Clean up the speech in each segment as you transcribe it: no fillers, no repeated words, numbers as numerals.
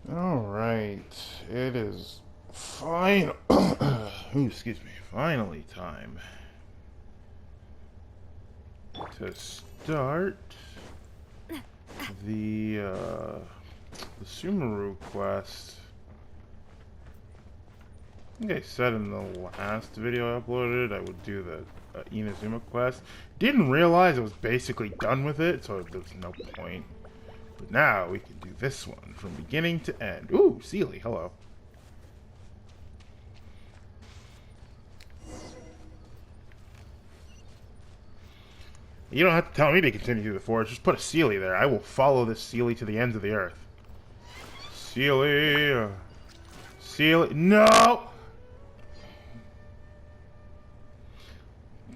Alright, it is final. Excuse me. Finally, time to start the Sumeru quest. I think I said in the last video I uploaded I would do the Inazuma quest. Didn't realize I was basically done with it, so there's no point. But now we can do this one from beginning to end. Ooh, Sealy, hello. You don't have to tell me to continue through the forest. Just put a Sealy there. I will follow this Sealy to the ends of the earth. Sealy. Sealy. No!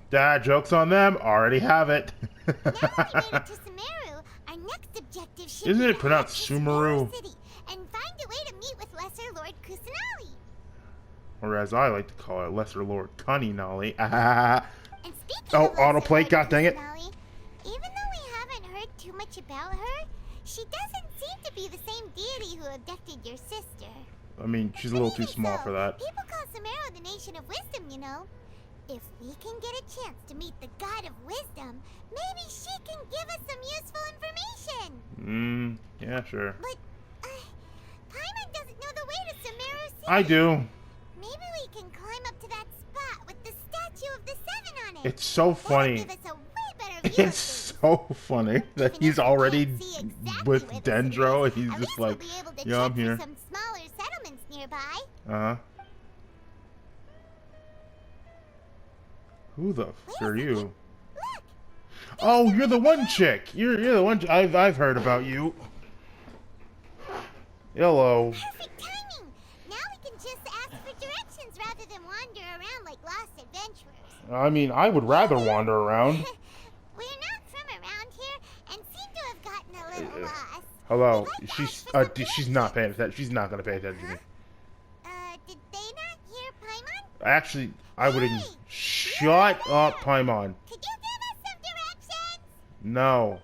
Dad, joke's on them. Already have it. Now that we made it to Sumeru, our next objective should Isn't be it pronounced Sumeru? City and find a way to meet with Lesser Lord Kusanali. Or as I like to call it, Lesser Lord Tighnari. And speaking Oh, of Lesser autoplay, Lord god dang it. Kusanali, even though we haven't heard too much about her, she doesn't seem to be the same deity who abducted your sister. I mean, she's a little too small for that. People call Sumeru the nation of wisdom, you know. If we can get a chance to meet the god of wisdom, maybe she can give us some useful information. Yeah, sure. But, Paimon doesn't know the way to Sumeru City. I do. Maybe we can climb up to that spot with the statue of the Seven on it. It's so funny. That'll give us a way better view It's so funny that he's already with Dendro and he's just like, yeah, I'm here. Some smaller settlements nearby. Uh-huh. Who the f are you? Look, Oh, you're the one chick. You're the one. I've heard about you. Hello. perfect timing. Now we can just ask for directions rather than wander around like lost adventurers. I mean, I would rather wander around. We're not from around here and seem to have gotten a little lost. Hello. We'd like to She's ask for some she's not paying attention. She's not gonna pay attention to me. Did they not hear Paimon? Actually, I wouldn't. Shut up, Paimon. Could you give us some directions? No.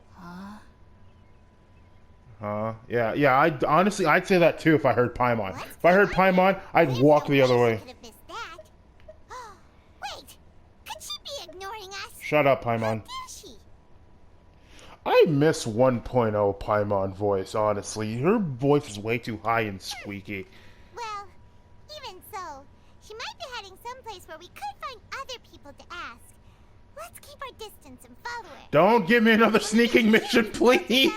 Huh? Yeah. Honestly, I'd say that too if I heard Paimon. If I heard Paimon, I'd walk the other way. Could have missed that. Wait, could she be ignoring us? Shut up, Paimon. Did she? I miss 1.0 Paimon voice, honestly. Her voice is way too high and squeaky. Well, even so, she might be heading someplace where we could find other people to ask. Let's keep our distance and follow her. Don't give me another sneaking mission, please.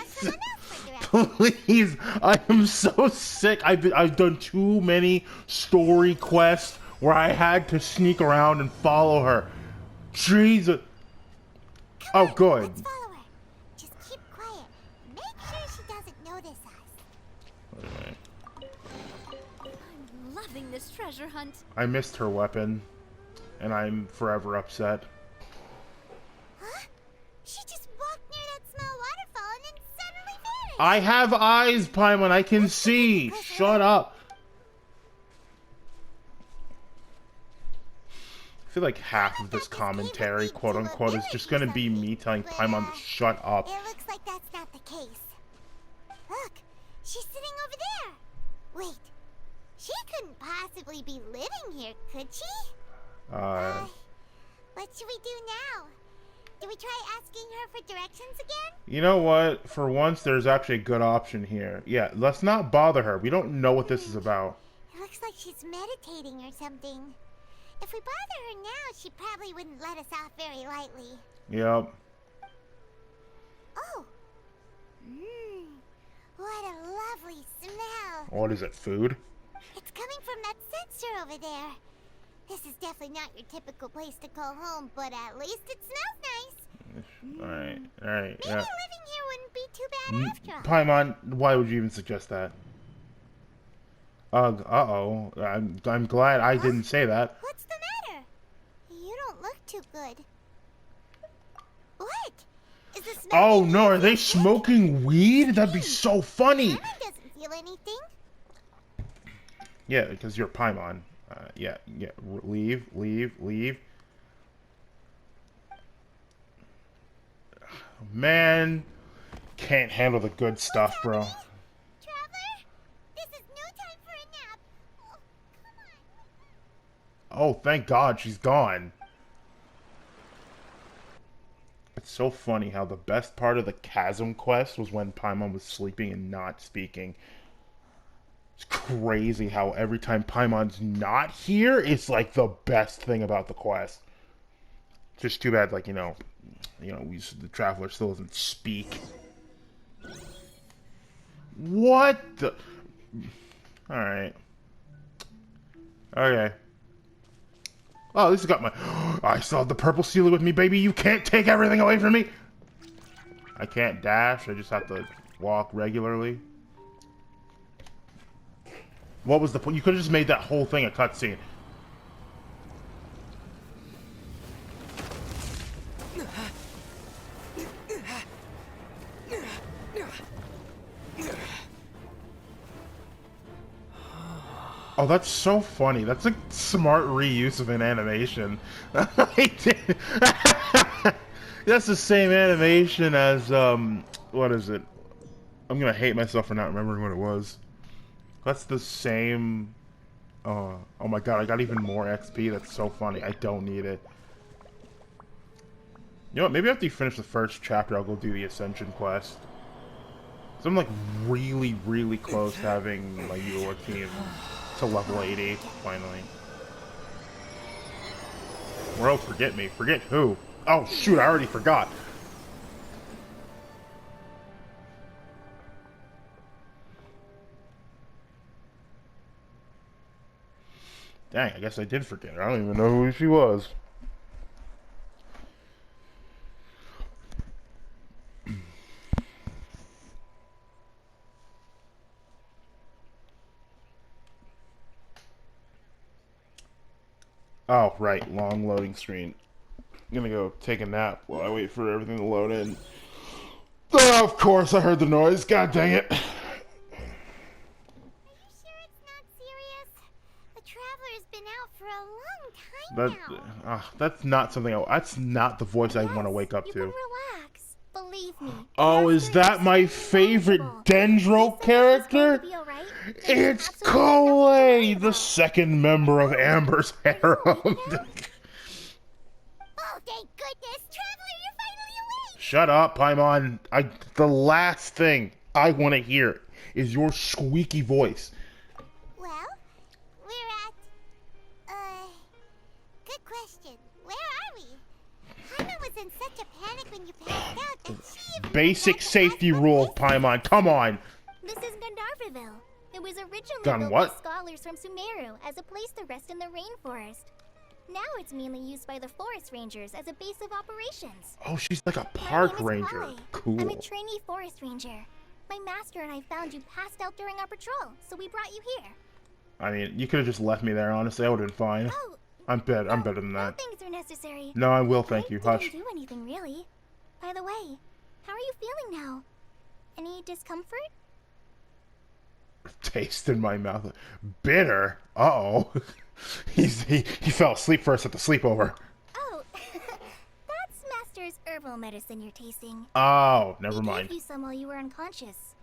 Please, I am so sick. I've done too many story quests where I had to sneak around and follow her. Jesus. Oh, good. Let's follow her. Just keep quiet. Make sure she doesn't notice us. I'm loving this treasure hunt. I missed her weapon, and I'm forever upset. Huh? She just walked near that small waterfall and then suddenly vanished. I have eyes, Paimon. I can see. Shut up. I feel like half of this commentary, quote unquote, is just gonna be me telling Paimon to shut up. It looks like that's not the case. Look, she's sitting over there. Wait, she couldn't possibly be living here, could she? What should we do now? Do we try asking her for directions again? You know what? For once, there's actually a good option here. Yeah, let's not bother her. We don't know what this is about. It looks like she's meditating or something. If we bother her now, she probably wouldn't let us off very lightly. Yep. Oh. What a lovely smell. What is it, food? It's coming from that sensor over there. This is definitely not your typical place to call home, but at least it smells nice. Alright, Maybe yeah. living here wouldn't be too bad after all. Paimon, why would you even suggest that? Uh-oh. I'm glad I didn't say that. What's the matter? You don't look too good. What? Is the smell? Oh no, are they smoking weed? That'd be so funny! Paimon doesn't feel anything. Yeah, because you're Paimon. Yeah. Leave. Man, can't handle the good stuff, bro. Traveler? This is Oh, thank God she's gone. It's so funny how the best part of the Chasm quest was when Paimon was sleeping and not speaking. It's crazy how every time Paimon's not here, it's like the best thing about the quest. Just too bad, like, the Traveler still doesn't speak. What the... Alright. Okay. Oh, this has got my... I still have the purple sealer with me, baby. You can't take everything away from me. I can't dash. I just have to walk regularly. What was the point? You could have just made that whole thing a cutscene. Oh, that's so funny. That's a smart reuse of an animation. That's the same animation as, what is it? I'm gonna hate myself for not remembering what it was. That's the same... oh my god, I got even more XP. That's so funny. I don't need it. You know what? Maybe after you finish the first chapter, I'll go do the Ascension quest. So I'm like really, really close to having my Eula team to level 80, finally. World, forget me. Forget who? Oh shoot, I already forgot. Dang, I guess I did forget her. I don't even know who she was. Oh, right. Long loading screen. I'm gonna go take a nap while I wait for everything to load in. Oh, of course, I heard the noise. God dang it. Are you sure it's not serious? The Traveler's been out for a long time now. That's not something that's not the voice I want to wake up You to. can relax. Believe me. Oh, is that my favorite Dendro character? It's Collei, the second member of Amber's harem. Oh, thank goodness! Traveler, you're finally awake! Shut up, Paimon. The last thing I want to hear is your squeaky voice. Well, we're at... good question. Where are we? Paimon was in such a panic when you passed out that she even Basic forgot to safety ask for rule, safety. Paimon. Come on. This is Gandharvaville. It was originally Gun built what? by scholars from Sumeru as a place to rest in the rainforest. Now it's mainly used by the forest rangers as a base of operations. Oh, she's like a My park name is ranger. Collei. Cool. I'm a trainee forest ranger. My master and I found you passed out during our patrol, so we brought you here. I mean, you could have just left me there, honestly. I would have been fine. Oh, I'm better than no that. things are necessary. No, I will, thank you. I Hush. didn't do anything, really. By the way, how are you feeling now? Any discomfort? Taste in my mouth. Bitter? Uh-oh. he fell asleep first at the sleepover. Oh, that's Master's herbal medicine you're tasting. Oh, never He mind. gave you some while you were unconscious.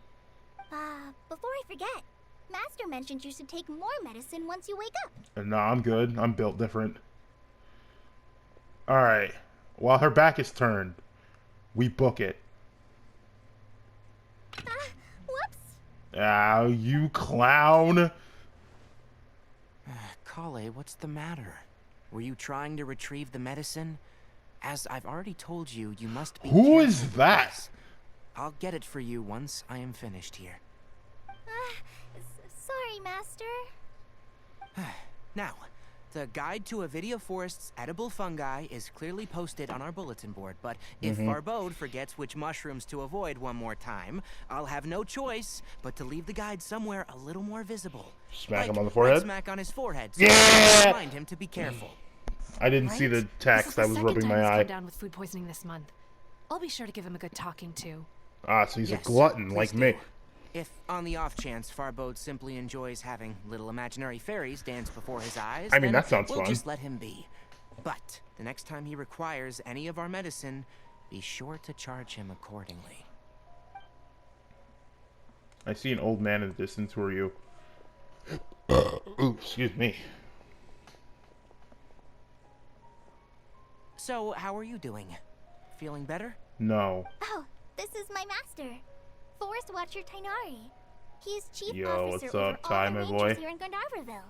Before I forget, Master mentioned you should take more medicine once you wake up. No, I'm good. I'm built different. Alright. While her back is turned, we book it. Whoops. Ah, you clown. Collei, what's the matter? Were you trying to retrieve the medicine? As I've already told you, you must be Who careful is with that? this. I'll get it for you once I am finished here. Sorry, Master. Now, the guide to Avidia Forest's edible fungi is clearly posted on our bulletin board, but if Farbode forgets which mushrooms to avoid one more time, I'll have no choice but to leave the guide somewhere a little more visible. Smack Like him on the forehead? right smack on his forehead, so Yeah! remind him to be careful. I didn't see the text. I was rubbing my eye. Come down with food poisoning this month. I'll be sure to give him a good talking to. Ah, so he's Yes, a glutton please like do. me. If, on the off chance, Farbode simply enjoys having little imaginary fairies dance before his eyes, I mean, then that sounds we'll fun. just let him be. But the next time he requires any of our medicine, be sure to charge him accordingly. I see an old man in the distance. Who are you? Ooh, excuse me. So, how are you doing? Feeling better? No. Oh, this is my master, Forest Watcher Tighnari. He's chief Yo, officer what's over up, all Ty, the my rangers boy? here in Gandharville.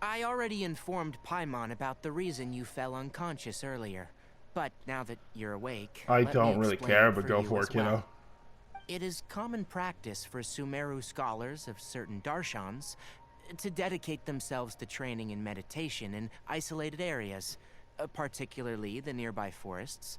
I already informed Paimon about the reason you fell unconscious earlier. But now that you're awake, I let me don't really explain care, it but for go you for as it, kiddo. well. It is common practice for Sumeru scholars of certain darshans to dedicate themselves to training in meditation in isolated areas, particularly the nearby forests.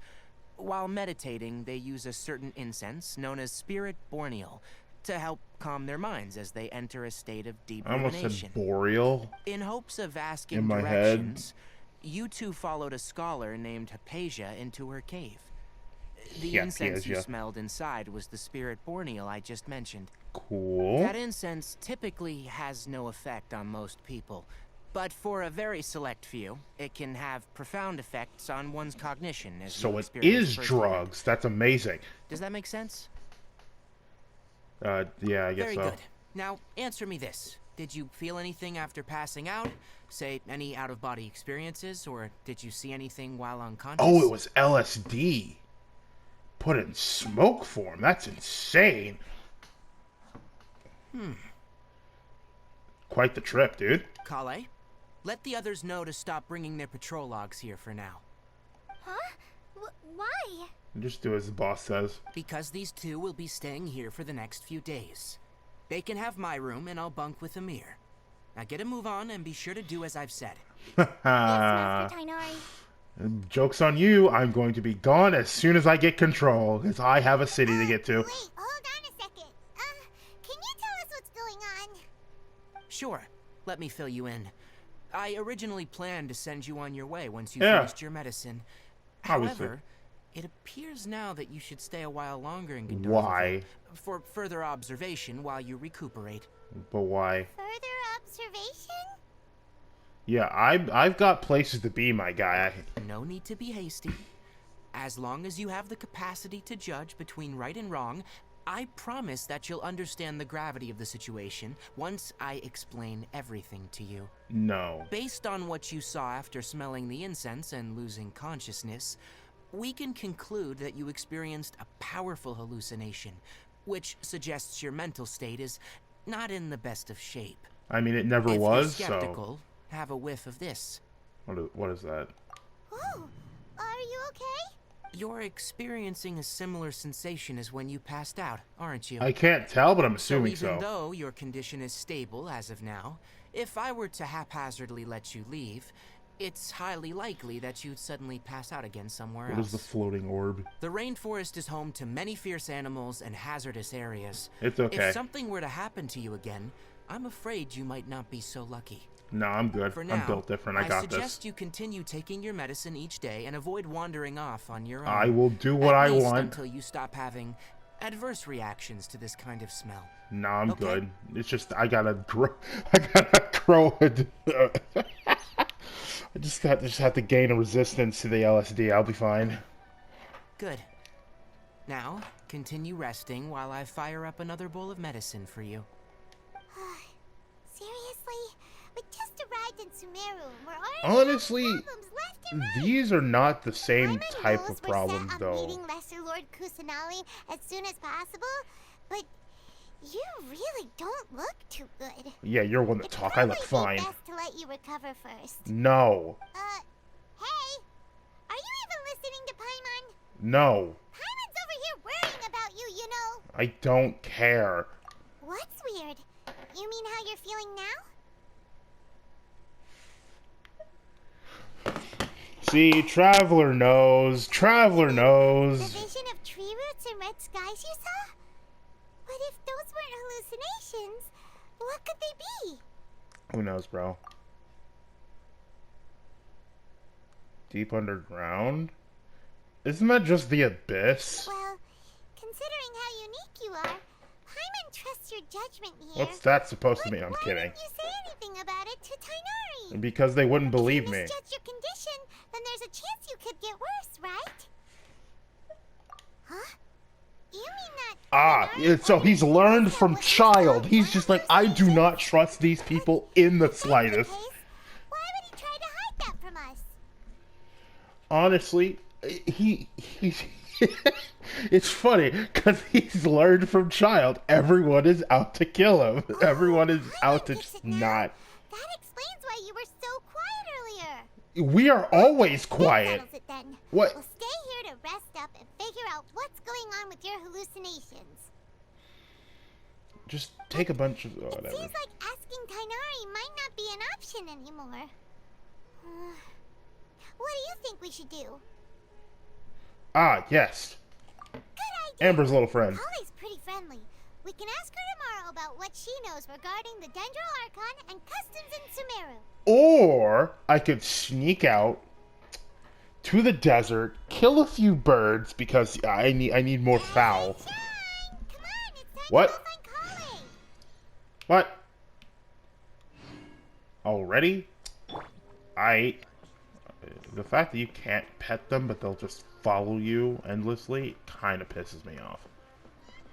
While meditating, they use a certain incense known as Spirit Borneal to help calm their minds as they enter a state of deep I almost rumination. said boreal. In hopes of asking In my directions, you two followed a scholar named Hypatia into her cave. The incense you smelled inside was the Spirit Borneal I just mentioned. Cool. That incense typically has no effect on most people, but for a very select few, it can have profound effects on one's cognition. As So you it experience is firsthand. drugs. That's amazing. Does that make sense? Yeah, I guess Very so. good. Now, answer me this. Did you feel anything after passing out? Say, any out-of-body experiences? Or did you see anything while unconscious? Oh, it was LSD. Put in smoke form. That's insane. Quite the trip, dude. Collei, let the others know to stop bringing their patrol logs here for now. Huh? Why? Just do as the boss says. Because these two will be staying here for the next few days. They can have my room and I'll bunk with Amir. Now get a move on and be sure to do as I've said. Yes, Master Tighnari. Joke's on you. I'm going to be gone as soon as I get control, because I have a city to get to. Wait, hold on a second. Can you tell us what's going on? Sure, let me fill you in. I originally planned to send you on your way once you Yeah. finished your medicine. Obviously. However, it appears now that you should stay a while longer in Gandharville. Why? For further observation while you recuperate. But why? Further observation? Yeah, I've got places to be, my guy. No need to be hasty. As long as you have the capacity to judge between right and wrong, I promise that you'll understand the gravity of the situation once I explain everything to you. No. Based on what you saw after smelling the incense and losing consciousness, we can conclude that you experienced a powerful hallucination, which suggests your mental state is not in the best of shape. I mean, it never If was, you're so... skeptical, have a whiff of this. What is that? Oh, are you okay? You're experiencing a similar sensation as when you passed out, aren't you? I can't tell, but I'm So assuming even so. though your condition is stable as of now, if I were to haphazardly let you leave, it's highly likely that you'd suddenly pass out again somewhere What else. is the floating orb? The rainforest is home to many fierce animals and hazardous areas. It's okay. If something were to happen to you again, I'm afraid you might not be so lucky. No, I'm good. For now, I'm built different. I got suggest this. you continue taking your medicine each day and avoid wandering off on your own. I will do what At I least want. until you stop having adverse reactions to this kind of smell. No, I'm Okay. good. It's just I gotta grow. I gotta grow. I just have to gain a resistance to the LSD. I'll be fine. Good. Now, continue resting while I fire up another bowl of medicine for you. Seriously? We just arrived in Sumeru. We're already Honestly, having problems left and right. these are not the same My type goals of were problems, set on though. meeting Lesser Lord Kusanali as soon as possible, but you really don't look too good. Yeah, you're one to It'd talk. I look probably be fine. best to let you recover first. No. Hey, are you even listening to Paimon? No. Paimon's over here worrying about you, you know. I don't care. What's weird? You mean how you're feeling now? See, Traveler knows. Traveler The knows. vision of tree roots and red skies you saw? But if those weren't hallucinations, what could they be? Who knows, bro? Deep underground? Isn't that just the abyss? Well, considering how unique you are, Paimon trusts your judgment here. What's that supposed to But mean? I'm why kidding. didn't you say anything about it to Tighnari? Because they wouldn't believe If me. you misjudge your condition, then there's a chance you could get worse, right? Huh? You mean that... Tighnari So he's learned that from was child. so He's just like, I do not trust these people in the If that's the slightest. case, why would he try to hide that from us? honestly, he's it's funny because he's learned from child. Everyone is out to kill him. Everyone is out to just not. That explains why you were so quiet earlier. We are always quiet. That settles it then. What? We'll stay here to rest up and figure out what's going on with your hallucinations. Just take a bunch of It whatever. seems like asking Tighnari might not be an option anymore. What do you think we should do? Ah, yes. Good idea. Amber's little friend. Collei's pretty friendly. We can ask her tomorrow about what she knows regarding the Dendro Archon and customs in Sumeru. Or I could sneak out to the desert, kill a few birds because I need more fowl. Shine! Come on, it's time What? to go find Collei. What? Already? The fact that you can't pet them but they'll just follow you endlessly kind of pisses me off.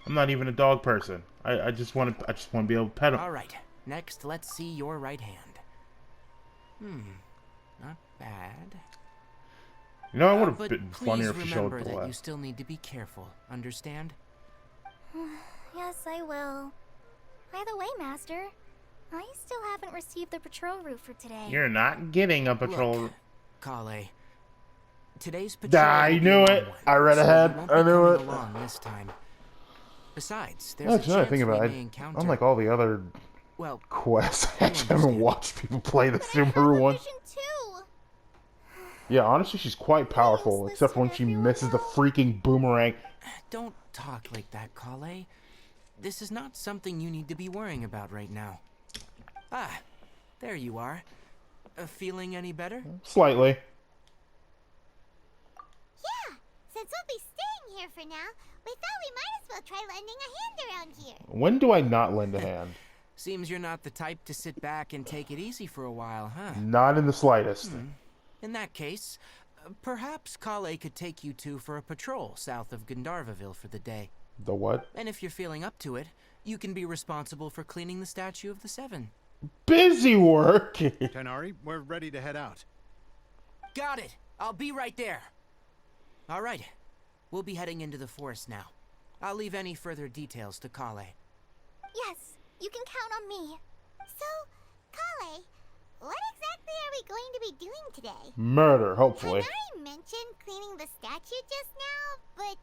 I'm not even a dog person. I just want to be able to pet them. All right. Next, let's see your right hand. Not bad. You know, it would have But been please funnier if you showed remember the that you left. still need to be careful. Understand? Yes, I will. By the way, Master, I still haven't received the patrol route for today. You're not getting a patrol. Look, Collei. Today's patrol. I will be knew a long it. one, I read so ahead. you won't I be knew coming it. along this time. Besides, there's Actually, a now I chance think about we it, may encounter. unlike all the other Well, quests, I actually haven't understand. watched people play the But I have Sumeru a one. vision too. Yeah, honestly, she's quite powerful, Please except for when listen, she everyone misses the else. freaking boomerang. don't talk like that, Collei. This is not something you need to be worrying about right now. Ah, there you are. Feeling any better? Slightly. Yeah, since we'll be staying here for now, we thought we might as well try lending a hand around here. When do I not lend a hand? Seems you're not the type to sit back and take it easy for a while, huh? Not in the slightest. In that case, perhaps Collei could take you two for a patrol south of Gandharvaville for the day. The what? And if you're feeling up to it, you can be responsible for cleaning the Statue of the Seven. Busy working. Tighnari, we're ready to head out. Got it! I'll be right there! Alright, we'll be heading into the forest now. I'll leave any further details to Collei. Yes, you can count on me. So, Collei, what exactly are we going to be doing today? Murder, hopefully. Tighnari mentioned cleaning the statue just now, but,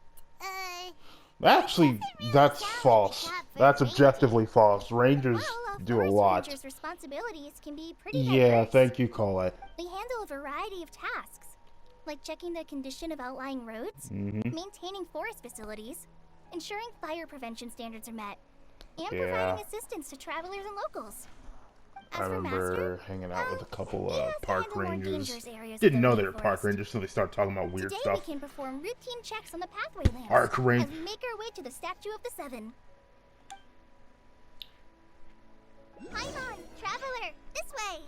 Actually, that's false. That's objectively false. Rangers Well, do a forest lot. rangers' responsibilities can be pretty Yeah, diverse. thank you, Collei. They handle a variety of tasks, like checking the condition of outlying roads, maintaining forest facilities, ensuring fire prevention standards are met, and Yeah. providing assistance to travelers and locals. As I for remember Master, hanging out with a couple he has to park handle more rangers. dangerous areas of Didn't the know they were rainforest. park rangers until they started talking about weird Today stuff. we can perform routine checks on the pathway lamps Arc ring- as we make our way to the Statue of the Seven. Paimon, traveler, this way.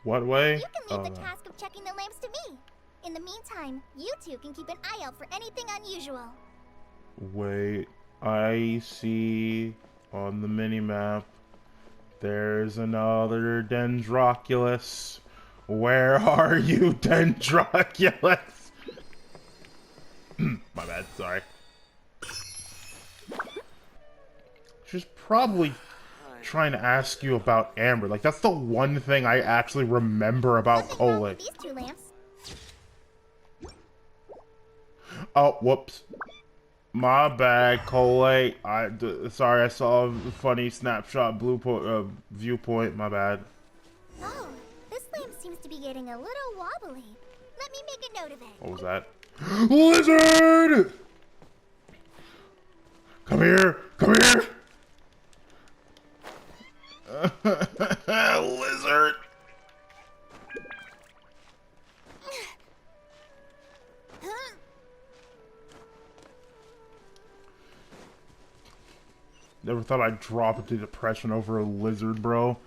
What way? You can leave the task of checking the lamps to me. In the meantime, you two can keep an eye out for anything unusual. Wait, I see on the mini-map there's another Dendroculus. Where are you, Dendroculus? My bad, sorry. She's probably trying to ask you about Amber. Like, that's the one thing I actually remember about Nothing wrong Collei. with these two lamps. Oh, whoops. My bad, Collei. Sorry, I saw a funny snapshot viewpoint. My bad. Oh, this lamp seems to be getting a little wobbly. Let me make a note of it. What was that? Lizard! Come here! Come here! Lizard! Never thought I'd drop into depression over a lizard, bro.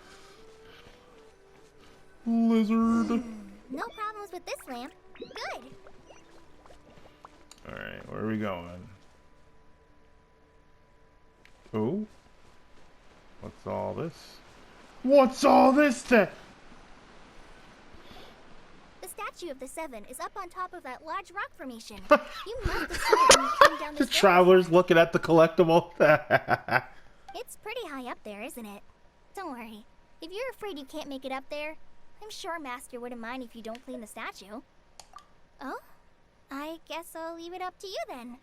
Lizard. No problems with this lamp. Good. Alright, where are we going? Ooh. What's all this? What's all this then? The Statue statue of the Seven is up on top of that large rock formation. You must have seen it when you came down The the stairs. traveler's looking at the collectible. It's pretty high up there, isn't it? Don't worry. If you're afraid you can't make it up there, I'm sure Master wouldn't mind if you don't clean the statue. Oh? I guess I'll leave it up to you then.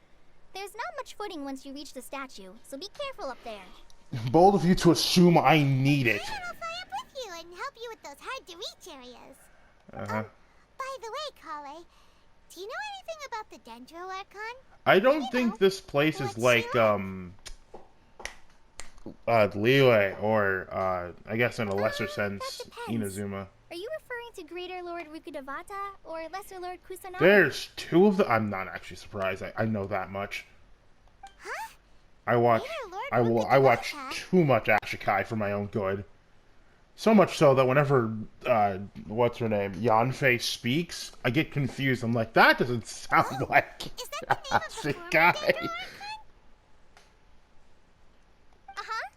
There's not much footing once you reach the statue, so be careful up there. Bold of you to assume I need it. I'll fly up with you and help you with those hard-to-reach areas. Uh-huh. By the way, Collei, do you know anything about the Dendro Archon? I don't think this place is like, Liyue, or, I guess in a lesser sense, depends. Inazuma. Are you referring to Greater Lord Rukkhadevata or Lesser Lord Kusanagi? There's two of them. I'm not actually surprised. I know that much. Huh? I watch Lord I watch Rukkhadevata? too much Ashikai for my own good. So much so that whenever what's her name, Yanfei speaks, I get confused. I'm like, that doesn't sound like Is that the name of the former Ashikai. Dendro Archon? Uh-huh.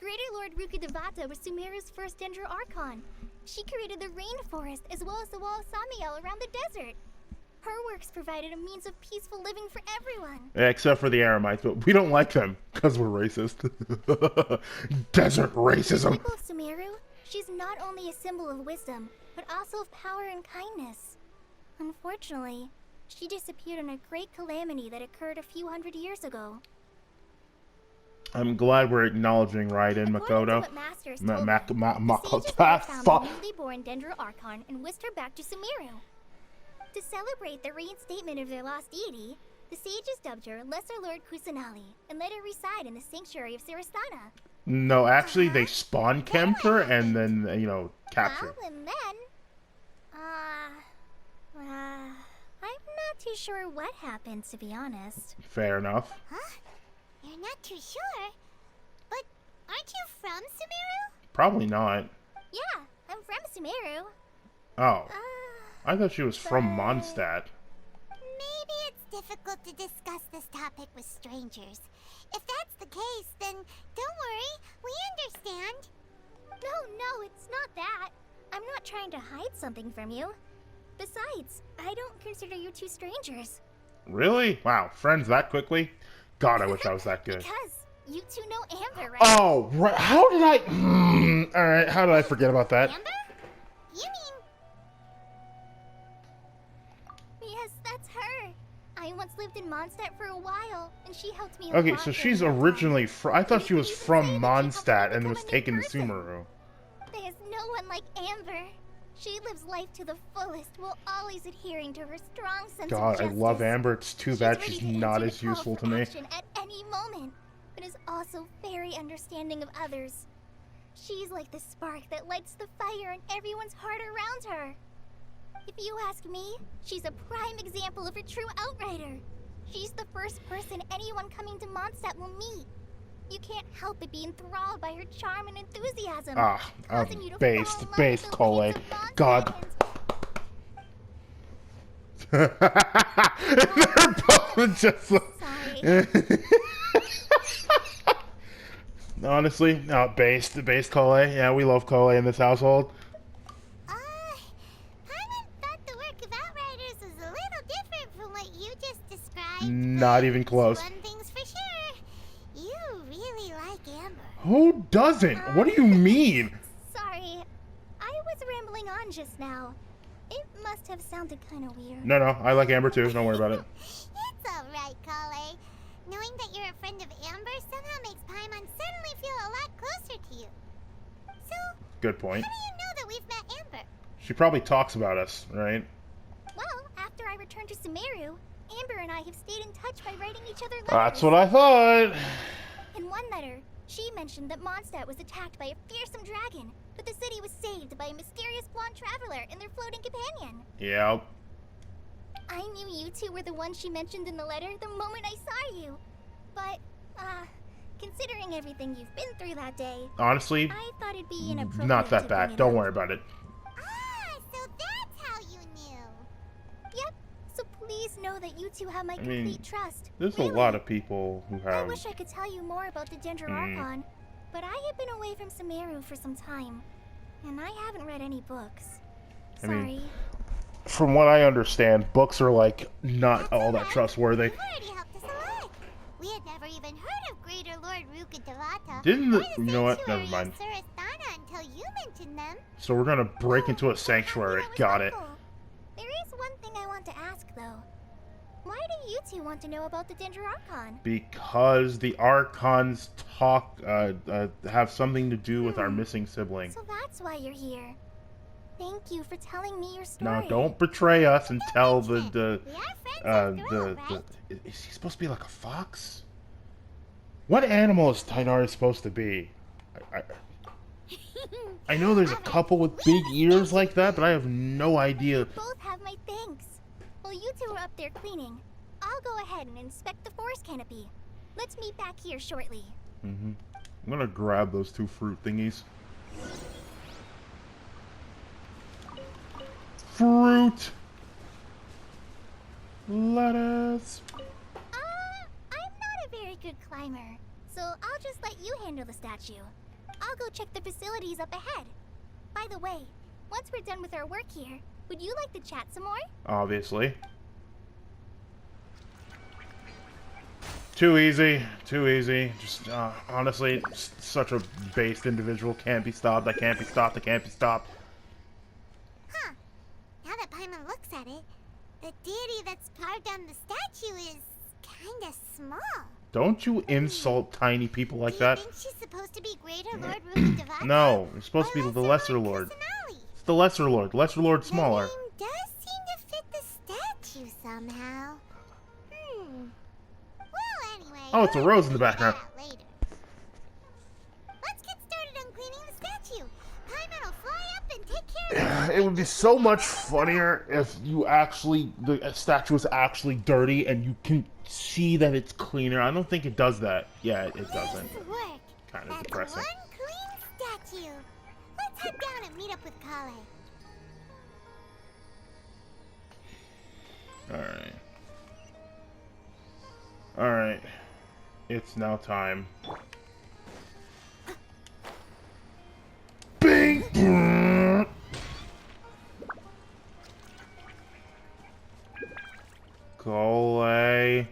Greater Lord Rukkhadevata was Sumeru's first Dendro Archon. She created the rainforest as well as the wall of Samiel around the desert. Her works provided a means of peaceful living for everyone. Yeah, except for the Aramites, but we don't like them because we're racist. Desert racism. People of Sumeru, she's not only a symbol of wisdom, but also of power and kindness. Unfortunately, she disappeared in a great calamity that occurred a few hundred years ago. I'm glad we're acknowledging Raiden According to Makoto. what Masters told me, the Makoto. sages there found the newly born Dendro Archon and whisked her back to Sumeru. To celebrate the reinstatement of their lost deity, the sages dubbed her Lesser Lord Kusanagi and let her reside in the sanctuary of Sarastana. No, actually, they spawn camped her and then, you know, captured. Well, and then... I'm not too sure what happened, to be honest. Fair enough. Huh? You're not too sure? But aren't you from Sumeru? Probably not. Yeah, I'm from Sumeru. Oh, I thought she was from but- Mondstadt. Maybe it's difficult to discuss this topic with strangers. If that's the case, then don't worry, we understand. No, it's not that. I'm not trying to hide something from you. Besides, I don't consider you two strangers. Really? Wow, friends that quickly? God, I wish I was that good. Because you two know Amber, right? Oh, right. How did I... Alright, how did I forget about that? Amber? You mean... Yes, that's her. I once lived in Mondstadt for a while, and she helped me a Okay, lot so during she's that time. originally from... I thought she was You can from say that she helped me Mondstadt and become was a new taken to person. Sumeru. There's no one like Amber. She lives life to the fullest while always adhering to her strong sense God, of I justice. love Amber. It's too bad ready she's to not answer as the call useful for to me. action at any moment, but is also very understanding of others. She's like the spark that lights the fire in everyone's heart around her. If you ask me, she's a prime example of a true outrider. She's the first person anyone coming to Mondstadt will meet. You can't help but be enthralled by her charm and enthusiasm. causing you to fall in love with based the Collei. ways of Mondstadt God. and- They're both just Sorry. honestly, based Collei. Yeah, we love Collei in this household. Paimon thought the work of Outriders was a little different from what you just described. Not but even close. One thing's for sure, you really like Amber. Who doesn't? What do you mean? Sorry. I was rambling on just now. It must have sounded kind of weird. No, I like Amber too. Don't worry about it. It's alright, Collei. Knowing that you're a friend of Amber somehow makes Paimon suddenly feel a lot closer to you. So, Good point. how do you know that we've met Amber? She probably talks about us, right? Well, after I returned to Sumeru, Amber and I have stayed in touch by writing each other letters. That's what I thought. In one letter, she mentioned that Mondstadt was attacked by a fearsome dragon, but the city was saved by a mysterious blonde traveler and their floating companion. Yep. I knew you two were the ones she mentioned in the letter the moment I saw you. But, considering everything you've been through that day, Honestly, I thought it'd be inappropriate not to that bring bad. it Don't up. worry about it. Ah, so that's how you knew. Yep, so please know that you two have my mean, complete trust. There's Really. a lot of people who I have... wish I could tell you more about the Dendro Archon, but I have been away from Sumeru for some time, and I haven't read any books. I Sorry. mean, from what I understand, books are like not all that trustworthy. You already helped us a lot. We had never even heard of Greater Lord Rukadevata. Didn't the, or the you know what? sanctuary Never mind. of Surasthana until you mentioned them. So we're gonna break into a sanctuary. That was Got it. helpful. There is one thing I want to ask, though. Why do you two want to know about the Ginger Archon? Because the Archons have something to do with our missing sibling. So that's why you're here. Thank you for telling me your story. Now don't betray us and tell the We are friends after all, right? is he supposed to be like a fox? What animal is Tighnari supposed to be? I know there's a couple with big ears like that, but I have no idea. Both have my thanks. While you two are up there cleaning, I'll go ahead and inspect the forest canopy. Let's meet back here shortly. I'm gonna grab those two fruit thingies. Fruit! Lettuce! I'm not a very good climber, so I'll just let you handle the statue. I'll go check the facilities up ahead. By the way, once we're done with our work here, would you like to chat some more? Obviously. Too easy. Too easy. Just, honestly, such a based individual. Can't be stopped. I can't be stopped. I can't be stopped. Huh. Now that Paimon looks at it, the deity that's carved on the statue is kinda small. Don't you insult tiny people like that. Do you think she's supposed to be Greater Lord Rukadevata? No, you're supposed to be the Lesser Lord. It's the Lesser Lord. Lesser Lord smaller. The name does seem to fit the statue somehow. Well, anyway. Oh, it's a rose in the we'll background. figure that out later. Let's get started on cleaning the statue. Paimon will fly up and take care of It would be so much funnier if the statue was actually dirty and you can see that it's cleaner. I don't think it does that. Yeah, it doesn't. Nice work. Kind of That's depressing. one clean statue. Let's head down and meet up with Collei. Alright. Alright. It's now time. Bing! Collei.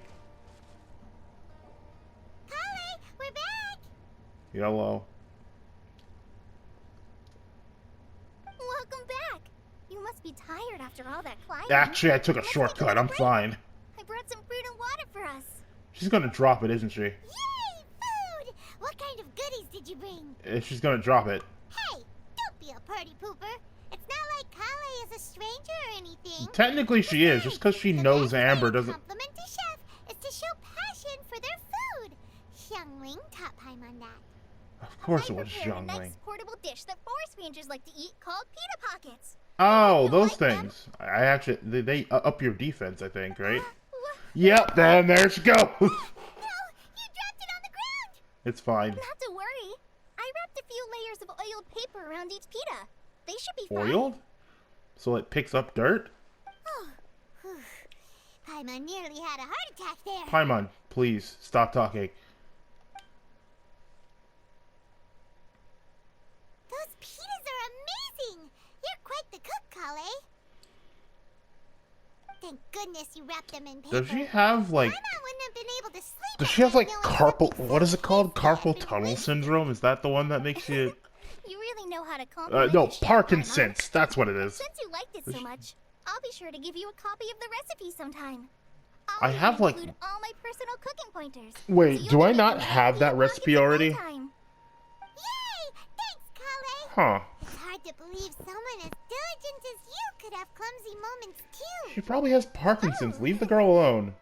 Collei, we're back. Yellow. Welcome back. You must be tired after all that climbing. Actually, I took a Let's shortcut. take a I'm break. fine. I brought some fruit and water for us. She's gonna drop it, isn't she? Yay, food! What kind of goodies did you bring? She's gonna drop it. Hey, don't be a party pooper. It's not like Collei is a stranger or anything. Technically, she is. Just because she The knows best way Amber to doesn't. compliment a chef is to show passion for their food. Xiangling taught Paimon that. Of course it I was prepared a Zhongling. nice portable dish that forest rangers like to eat called pita pockets. Oh, You those like them? things. I actually, they up your defense, I think, right? Wha- Yep, then there she goes. No, you dropped it on the ground. It's fine. Not to worry. I wrapped a few layers of oiled paper around each pita. They should be fine. Oiled? So it picks up dirt? Oh, whew. Paimon nearly had a heart attack there. Paimon, please, stop talking. Those pitas are amazing. You're quite the cook, Collei. Thank goodness you wrapped them in paper. Does she have, like... Paimon wouldn't have been able to sleep. Does at she have, night like, knowing carpal... something What is it called? tasty had Carpal been tunnel wasted. syndrome? Is that the one that makes you... You really know how to compliment no, a chef, Paimon. Parkinson's. That's what it is. Since you liked it so much, I'll be sure to give you a copy of the recipe sometime. I I'll have, even like- include all my personal cooking pointers. Wait, so do you'll I be not making have that pita recipe pockets in no already? time. Yay! Thanks, Collei. Huh. It's hard to believe someone as diligent as you could have clumsy moments too. She probably has Parkinson's. Leave the girl alone.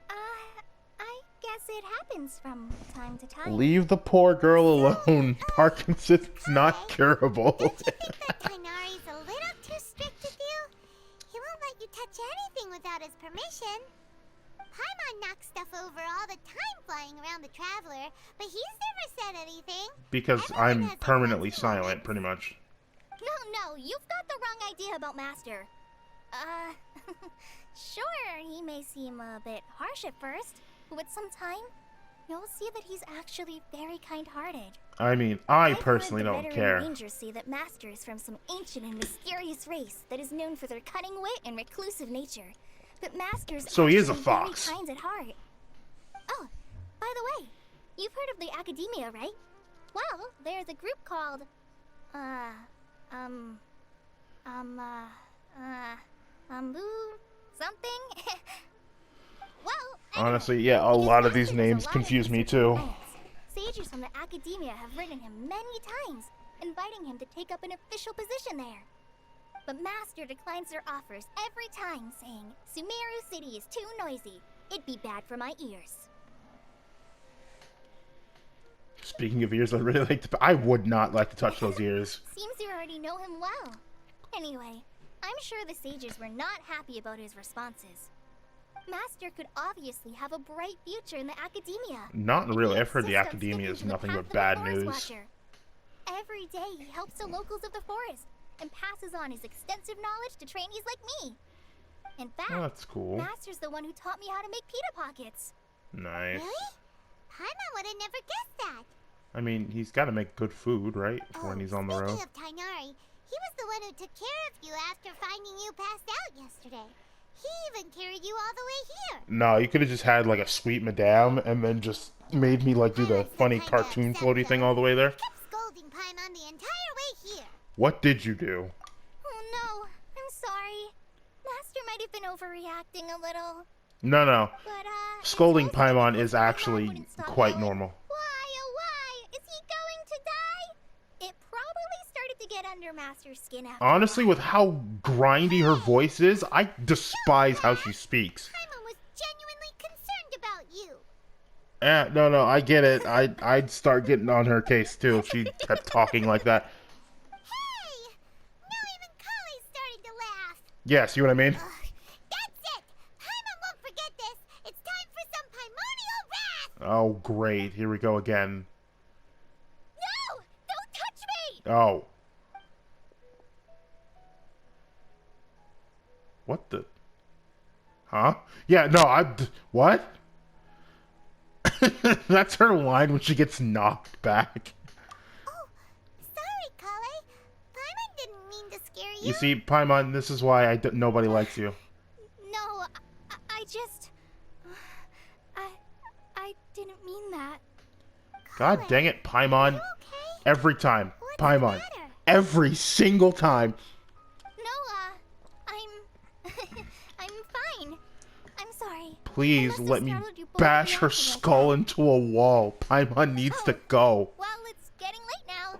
I guess it happens from time to time. Leave the poor girl alone. Parkinson's is not curable. Don't you think that Tighnari's a little too strict with you? He won't let you touch anything without his permission. Paimon knocks stuff over all the time flying around the Traveler, but he's never said anything. Because Everyone I'm has their permanently clumsy silent, moments. pretty much. No, you've got the wrong idea about Master. Sure, he may seem a bit harsh at first, but with some time, you'll see that he's actually very kind-hearted. I mean, I I've personally heard the don't veteran care. Rangers say that Master is from some ancient and mysterious race that is known for their cunning wit and reclusive nature. But Master's So he is a actually fox. very kind at heart. Oh, by the way, you've heard of the Academia, right? Well, there's a group called, something? Well, anyway, Honestly, yeah, a because lot of Master these has names a lot of confuse me research too. plans. Sages from the Academia have written him many times, inviting him to take up an official position there. But Master declines their offers every time, saying, Sumeru City is too noisy. It'd be bad for my ears. Speaking of ears, I really like to. I would not like to touch those ears. Seems you already know him well. Anyway, I'm sure the sages were not happy about his responses. Master could obviously have a bright future in the Academia. Not really. He I've heard the insists on Academia is sticking to the nothing path but of the bad Forest news. Watcher. Every day he helps the locals of the forest and passes on his extensive knowledge to trainees like me. In fact, Oh, that's cool. Master's the one who taught me how to make pita pockets. Nice. Really? Paimon would have never guessed that. I mean, he's got to make good food, right? When he's on the road. Speaking of Tighnari, he was the one who took care of you after finding you passed out yesterday. He even carried you all the way here. No, you could have just had like a sweet madame and then just made me like do the funny cartoon floaty thing all the way there. Kept scolding Paimon the entire way here. What did you do? Oh no, I'm sorry. Master might have been overreacting a little. No. But, Scolding it's mostly Paimon because is Paimon actually wouldn't stop quite yelling, normal. Why, oh why? Is he going to die? It probably started to get under Master's skin after Honestly, a while. with how grindy her voice is, I despise how she speaks. Paimon was genuinely concerned about you. No, I get it. I'd start getting on her case too if she kept talking like that. Hey! Now even Collei started to laugh. Yeah, see what I mean? That's it! Paimon won't forget this. It's time for some primordial wrath! Oh, great. Here we go again. No! Don't touch me! Oh. What the? Huh? Yeah, no, what? That's her line when she gets knocked back. Oh, sorry, Collei. Paimon didn't mean to scare you. You see, Paimon, this is why nobody likes you. No, I just... I didn't mean that. God dang it, Paimon. You okay? Every time. What's the Paimon. matter? Every single time. No, I'm fine. I'm sorry. I Please must have let me startled you both bash her reacting like skull that. into a wall. Paimon needs to go. Well, it's getting late now.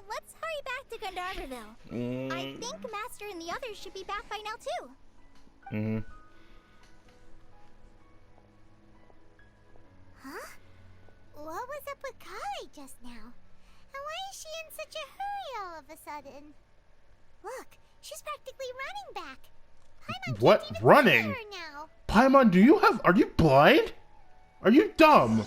Let's hurry back to Gandharville. I think Master and the others should be back by now, too. Mm-hmm. Huh? What was up with Collei just now? And why is she in such a hurry all of a sudden? Look, she's practically running back. Paimon What? can't even Running? see her now. Paimon, are you blind? Are you dumb?